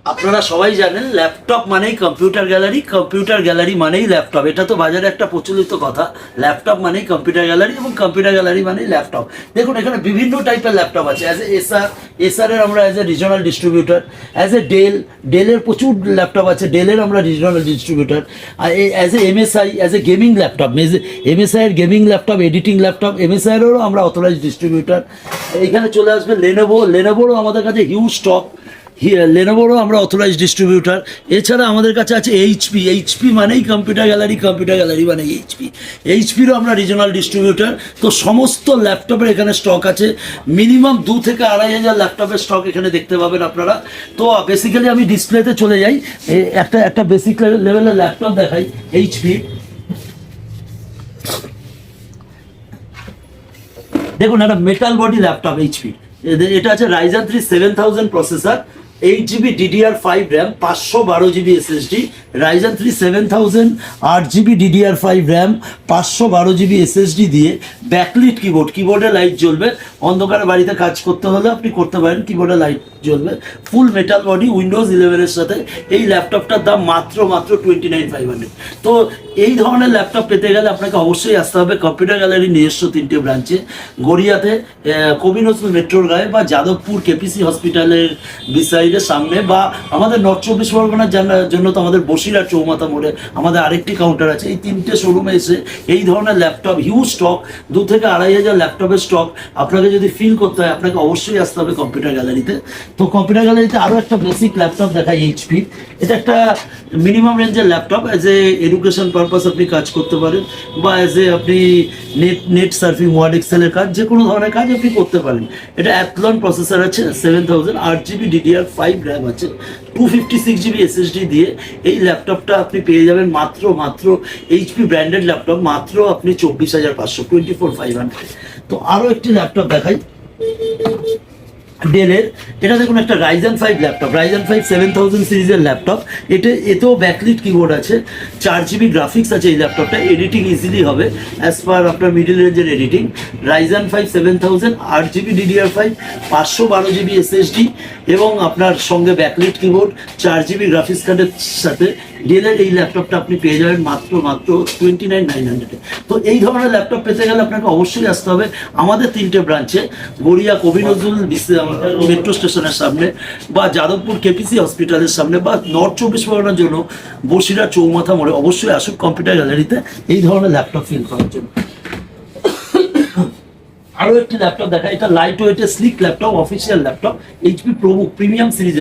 আপনারা সবাই জানেন ল্যাপটপ মানেই কম্পিউটার গ্যালারি মানেই ল্যাপটপ। এটা তো বাজারে একটা প্রচলিত কথা, ল্যাপটপ মানেই কম্পিউটার গ্যালারি এবং কম্পিউটার গ্যালারি মানেই ল্যাপটপ। দেখুন এখানে বিভিন্ন টাইপের ল্যাপটপ আছে। অ্যাজ এ এসআরের আমরা as a regional distributor, as a ডেলের প্রচুর ল্যাপটপ আছে, ডেলের আমরা regional distributor, as a MSI, as a gaming laptop, এমএসআইয়ের গেমিং ল্যাপটপ, এডিটিং ল্যাপটপ, এমএসআইয়েরও আমরা অথরাইজ ডিস্ট্রিবিউটার। এখানে চলে আসবে লেনোভোরও আমাদের কাছে হিউজ স্টক, লেনোভোরও আমরা অথরাইজ ডিস্ট্রিবিউটার। এছাড়া আমাদের কাছে আছে এইচপি মানেই কম্পিউটার গ্যালারি মানে এইচপিরও আমরা রিজনাল ডিস্ট্রিবিউটার। তো সমস্ত ল্যাপটপের এখানে স্টক আছে, মিনিমাম 2 থেকে 2,500 ল্যাপটপের স্টক এখানে দেখতে পাবেন আপনারা। তো বেসিক্যালি আমি ডিসপ্লেতে চলে যাই, একটা বেসিক লেভেলের ল্যাপটপ দেখাই এইচপি। দেখুন একটা মেটাল বডি ল্যাপটপ এইচপি, এটা আছে Ryzen 3 7000 processor, 8GB DDR5 RAM, 512GB SSD, Ryzen 3 7000 8GB DDR5 RAM, 512GB SSD দিয়ে ব্যাকলিট কিবোর্ডে লাইট জ্বলবে। অন্ধকারে বাড়িতে কাজ করতে হলে আপনি করতে পারেন, কিবোর্ডে লাইট জ্বলবে। ফুল মেটাল বডি, উইন্ডোজ 11-এর সাথে। এই ল্যাপটপটার দাম মাত্র 29,500। তো এই ধরনের ল্যাপটপ পেতে গেলে আপনাকে অবশ্যই আসতে হবে কম্পিউটার গ্যালারির নিজস্ব 3টে ব্রাঞ্চে, গড়িয়াতে কবি নজরুল মেট্রোর গায়ে, বা যাদবপুর কেপিসি হসপিটালের বিসাইডের সামনে, বা আমাদের নর্থ 24 পরগনার জন্য তো আমাদের বসিরহাট চৌমাথা মোড়ে আমাদের আরেকটি কাউন্টার আছে। এই 3টে শোরুমে এসে এই ধরনের ল্যাপটপ হিউজ স্টক, 2 থেকে 2,500 ল্যাপটপের স্টক আপনাকে যদি ফিল করতে হয় আপনাকে অবশ্যই আসতে হবে কম্পিউটার গ্যালারিতে। তো কম্পিউটার গ্যালারিতে আরও একটা বেসিক ল্যাপটপ দেখাই এইচপি। এটা একটা মিনিমাম রেঞ্জের laptop, as a education purpose আপনি কাজ করতে পারেন, বা অ্যাজ এ আপনি নেট সার্ফিং, ওয়ার্ড এক্সেলের কাজ, যে কোনো ধরনের কাজ আপনি করতে পারেন। এটা অ্যাথলন প্রসেসর আছে, 7000 8GB DDR5 র্যাম আছে, 256GB SSD দিয়ে এই ল্যাপটপটা আপনি পেয়ে যাবেন মাত্র এইচপি ব্র্যান্ডেড ল্যাপটপ, মাত্র আপনি 24,500, 24,500। তো আরও একটি ল্যাপটপ দেখাই ডেলের। এটা দেখুন একটা Ryzen 5 ল্যাপটপ, Ryzen 5 7000 সিরিজের ল্যাপটপ। এতেও ব্যাকলিট কিবোর্ড আছে, 4GB গ্রাফিক্স আছে এই ল্যাপটপটা, এডিটিং ইজিলি হবে অ্যাজ পার আপনার মিডিল রেঞ্জের editing. Ryzen 5 7000 8GB DDR5, 512GB SSD এবং আপনার সঙ্গে ব্যাকলিট কিবোর্ড, 4GB গ্রাফিক্স কার্ডের সাথে ডেলের এই ল্যাপটপটা আপনি পেয়ে যাবেন মাত্র 29,900। তো এই ধরনের ল্যাপটপ পেতে গেলে আপনাকে অবশ্যই আসতে হবে আমাদের 3টে ব্রাঞ্চে, গড়িয়া কবি নজরুল মেট্রো স্টেশনের সামনে, বা যাদবপুর কেপিসি হসপিটালের সামনে, বা নর্থ 24 পরগনার জন্য বসিরহাট চৌমাথা মোড়ে। অবশ্যই আসুক কম্পিউটার গ্যালারিতে এই ধরনের ল্যাপটপ ফিল করার জন্য। আরও একটি ল্যাপটপ দেখা, এটা লাইট ওয়েটের slick laptop, official laptop, HP premium series.